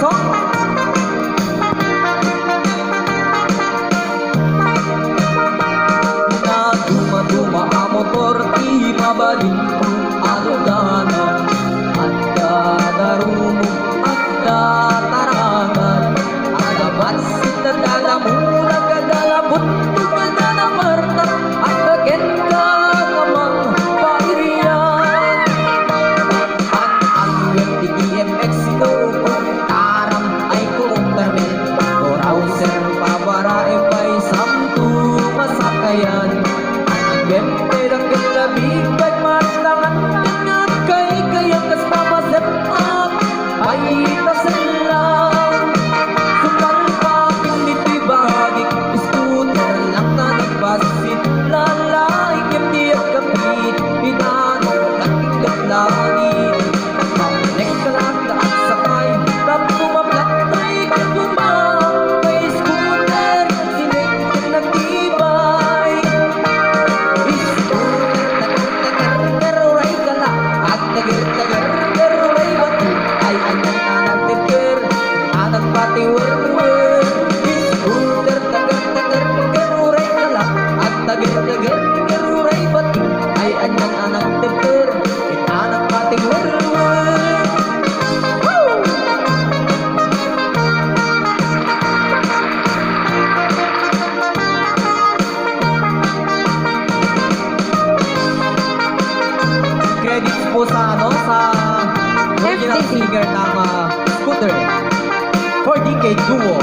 song. Na duma-duma ang motor, di mabaling kung aluganan. At dadarumog at datarangan. Adabat sita dalamura kadalabot kadalamarta. At again ka kamang kairiyan. Ang DMX ko kung taram ay kung permit. Rouser pabarae pa'y samtu masakayan. Ang bempe ng kalabig at matangan ganyan kay kayang kasama set up ay tasalang. Sukang pakiniti bahagik scooter lang na nagbasit. Lalay kemdi at kapit pinanong nagtigat lagi. Maulek ka lang daan sakay tap kumaplatay ka bumang. May scooter sinig ka nagtibay. Scooter tagar-tagar-garuray ka lang at tagar-tagar-garuray batu ay anyang anang tipir anang patiwer-wer. Scooter tagar-tagar-garuray ka lang at tagar-tagar-garuray batu ay anyang anang tipir anang patiwer-wer. Credits po sa sa original FDC. singer ng Scooter 4 Decade Duo.